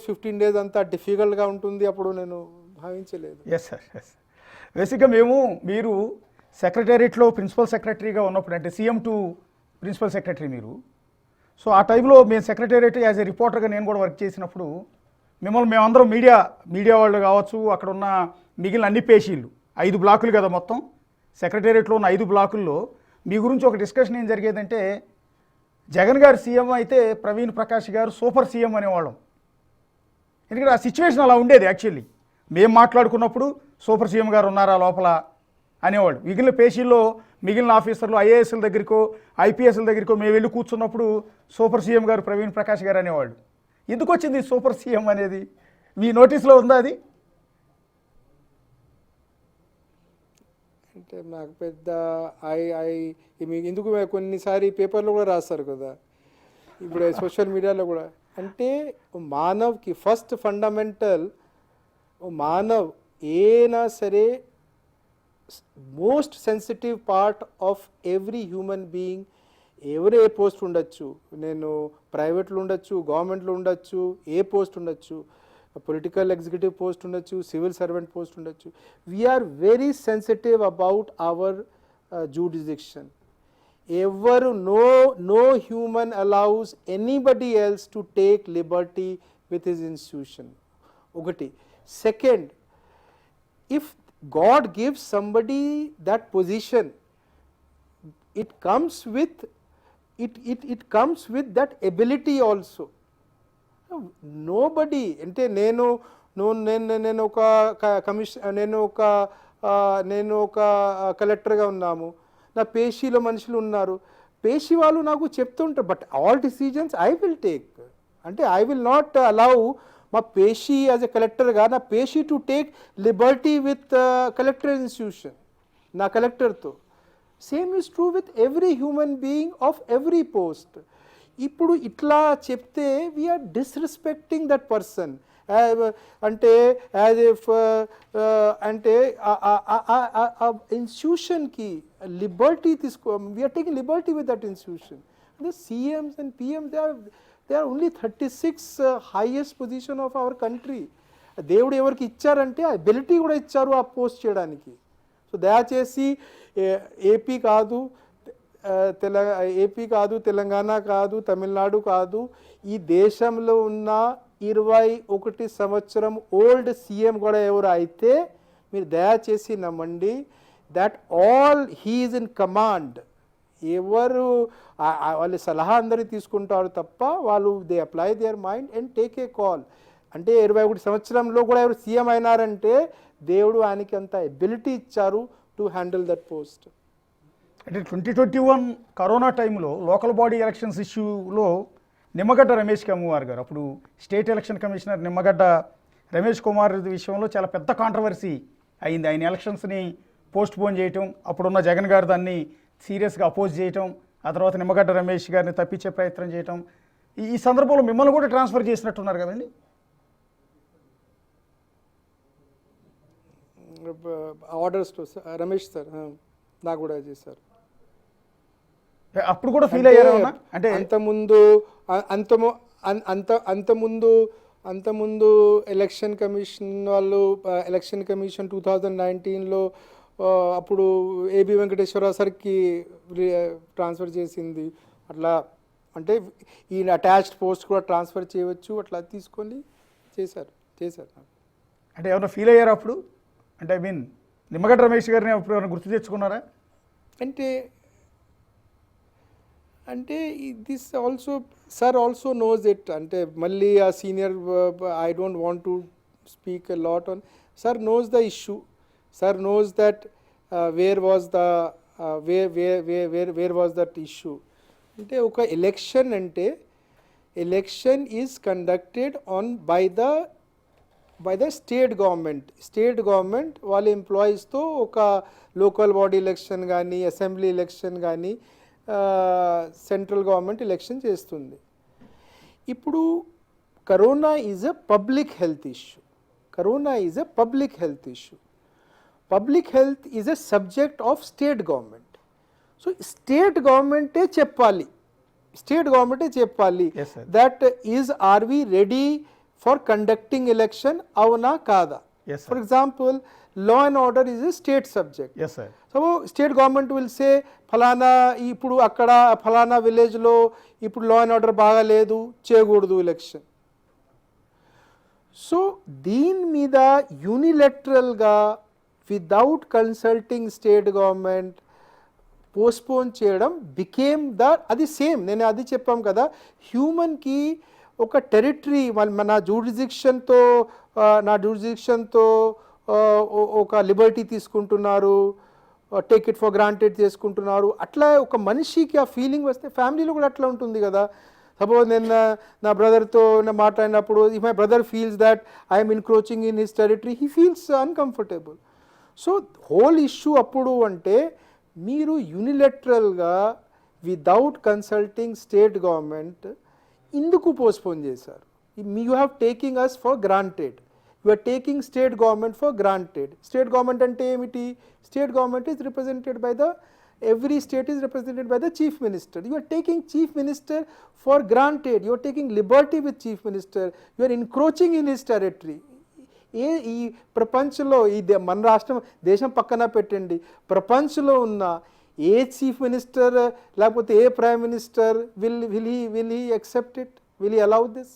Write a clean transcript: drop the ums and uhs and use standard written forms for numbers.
Days 15 days అంతా డిఫికల్ట్గా ఉంటుంది అప్పుడు నేను భావించలేదు. Yes sir, yes. బేసిక్గా మీరు సెక్రటేరియట్లో ప్రిన్సిపల్ సెక్రటరీగా ఉన్నప్పుడు, అంటే సీఎం టు ప్రిన్సిపల్ సెక్రటరీ మీరు, సో ఆ టైంలో మేము సెక్రటేరియట్ యాజ్ ఏ రిపోర్టర్గా నేను కూడా వర్క్ చేసినప్పుడు మేమందరం మీడియా వాళ్ళు కావచ్చు, అక్కడ ఉన్న మిగిలిన అన్ని పేషీలు 5 బ్లాకులు కదా మొత్తం సెక్రటేరియట్లో ఉన్న 5 బ్లాకుల్లో మీ గురించి ఒక డిస్కషన్ ఏం జరిగేదంటే, జగన్ గారు సీఎం అయితే ప్రవీణ్ ప్రకాష్ గారు సూపర్ సీఎం అనేవాళ్ళం. ఎందుకంటే ఆ సిచ్యువేషన్ అలా ఉండేది. యాక్చువల్లీ మేము మాట్లాడుకున్నప్పుడు సూపర్ సీఎం గారు ఉన్నారా లోపల అనేవాడు. మిగిలిన పేషీల్లో మిగిలిన ఆఫీసర్లు ఐఏఎస్ల దగ్గరికో ఐపీఎస్ల దగ్గరికో మేము వెళ్ళి కూర్చున్నప్పుడు సూపర్ సీఎం గారు ప్రవీణ్ ప్రకాష్ గారు అనేవాళ్ళు. ఎందుకు వచ్చింది సూపర్ సీఎం అనేది? మీ నోటీస్లో ఉందా అది? అంటే నాకు పెద్ద ఎందుకు కొన్నిసారి పేపర్లో కూడా రాస్తారు కదా, ఇప్పుడు సోషల్ మీడియాలో కూడా. అంటే మానవ్కి ఫస్ట్ ఫండమెంటల్, మానవ్ ఏనా సరే most sensitive part of every human being. ఎవరు ఏ పోస్ట్ ఉండొచ్చు, నేను ప్రైవేట్లో ఉండొచ్చు, గవర్నమెంట్లో ఉండొచ్చు, ఏ పోస్ట్ ఉండొచ్చు, పొలిటికల్ ఎగ్జిక్యూటివ్ పోస్ట్ ఉండొచ్చు, సివిల్ సర్వెంట్ పోస్ట్ ఉండొచ్చు. We are very sensitive about our jurisdiction. ఎవరు no human allows anybody else to take liberty with his institution. ఒకటి. Second, if God gives somebody that position, it comes with that ability also. Nobody, అంటే నేను ఒక కలెక్టర్గా ఉన్నాము, నా పేషీలో మనుషులు ఉన్నారు, పేషీ వాళ్ళు నాకు చెప్తుంటారు, but all decisions I will take. అంటే ఐ విల్ నాట్ అలౌ మా పేషీ యాజ్ ఎ కలెక్టర్గా నా పేషీ to take liberty with collector institution, నా కలెక్టర్తో. Same is true with every human being of every post. ఇప్పుడు ఇట్లా చెప్తే వీఆర్ డిస్రెస్పెక్టింగ్ దట్ పర్సన్. అంటే యాజ్ ఇఫ్ అంటే ఇన్స్టిట్యూషన్కి liberty we are taking liberty with that institution. అంటే CMs and PM they are only 36 highest position of our country. దేవుడు ఎవరికి ఇచ్చారంటే ఆ ఎబిలిటీ కూడా ఇచ్చారు ఆ పోస్ట్ చేయడానికి. సో దయచేసి ఏపీ కాదు, తెలంగాణ కాదు, తమిళనాడు కాదు, ఈ దేశంలో ఉన్న 21 సంవత్సరం ఓల్డ్ సీఎం కూడా ఎవరు అయితే మీరు దయచేసి నమ్మండి, that all he is in command. ఎవరు వాళ్ళ సలహా అందరూ తీసుకుంటారు తప్ప వాళ్ళు they apply their mind and take a call. అంటే 21 సంవత్సరంలో కూడా ఎవరు సీఎం అయినారంటే దేవుడు ఆయనకి అంత ఎబిలిటీ ఇచ్చారు టు హ్యాండిల్ దట్ పోస్ట్. అంటే 2021 కరోనా టైంలో లోకల్ బాడీ ఎలక్షన్స్ ఇష్యూలో నిమ్మగడ్డ రమేష్ కుమార్ గారు, అప్పుడు state election commissioner Nimmagadda Ramesh Kumar విషయంలో చాలా పెద్ద కాంట్రవర్సీ అయింది. ఆయన ఎలక్షన్స్ని పోస్ట్ పోన్ చేయటం, అప్పుడున్న జగన్ గారు దాన్ని సీరియస్గా అపోజ్ చేయటం, ఆ తర్వాత నిమ్మగడ్డ రమేష్ గారిని తప్పించే ప్రయత్నం చేయటం. ఈ సందర్భంలో మిమ్మల్ని కూడా ట్రాన్స్ఫర్ చేసినట్టున్నారు కదండి? ఆర్డర్స్ రమేష్ సార్ నాకు కూడా చేశారు. అప్పుడు కూడా ఫీల్ అయ్యారు అంటే అంతముందు ఎలక్షన్ కమిషన్ వాళ్ళు, ఎలక్షన్ కమిషన్ 2019లో అప్పుడు ఏబి వెంకటేశ్వరరావు సార్కి ట్రాన్స్ఫర్ చేసింది. అట్లా అంటే ఈ అటాచ్డ్ పోస్ట్ కూడా ట్రాన్స్ఫర్ చేయవచ్చు, అట్లా తీసుకొని చేశారు. అంటే ఏమైనా ఫీల్ అయ్యారు అప్పుడు? అంటే ఐ మీన్ నిమ్మగడ్డ రమేష్ గారిని అప్పుడు ఏమైనా గుర్తు తెచ్చుకున్నారా? అంటే this also sir also knows it. అంటే మళ్ళీ ఆ senior, I don't want to speak a lot on. Sir knows the issue, sir knows that where was that issue. అంటే ఒక ఎలక్షన్ అంటే election is conducted by the state government వాళ్ళ ఎంప్లాయీస్తో ఒక local body election కానీ, assembly election కానీ central government election చేస్తుంది. ఇప్పుడు corona is a public health issue. Public health is a subject of state government. So state గవర్నమెంటే చెప్పాలి that are we ready for conducting election, అవునా కాదా? Yes, sir. For example, law and order is a state subject. Yes sir. So state government will say ఫలానా ఇప్పుడు అక్కడ ఫలానా విలేజ్లో ఇప్పుడు లా అండ్ ఆర్డర్ బాగాలేదు, చేయకూడదు ఎలక్షన్. సో దీని మీద యూనిలెటరల్గా without consulting state government postpone చేయడం బికేమ్ అది సేమ్, నేను అది చెప్పాం కదా, హ్యూమన్కి ఒక టెరిటరీ నా జూరిడిక్షన్తో ఒక లిబర్టీ తీసుకుంటున్నారు, టేక్ ఇట్ ఫర్ గ్రాంటెడ్ చేసుకుంటున్నారు. అట్లా ఒక మనిషికి ఆ ఫీలింగ్ వస్తే ఫ్యామిలీలో కూడా అట్లా ఉంటుంది కదా. సపోజ్ నేను నా బ్రదర్తో మాట్లాడినప్పుడు, if my brother feels that I'm encroaching in his territory, he feels uncomfortable. So whole issue అప్పుడు అంటే మీరు యూనిలెటరల్గా వితౌట్ కన్సల్టింగ్ స్టేట్ గవర్నమెంట్ ఎందుకు పోస్ట్పోన్ చేశారు? You have taking us for granted, you are taking state government for granted. State government అంటే ఏమిటి? State government is represented by every state is represented by the chief minister. You are taking chief minister for granted, you are taking liberty with chief minister, you are encroaching in his territory. ఈ ప్రపంచంలో మన రాష్ట్రం దేశం పక్కన పెట్టండి, ప్రపంచంలో ఉన్న ఏ chief minister లేకపోతే ఏ prime minister will he accept it? Will he allow this?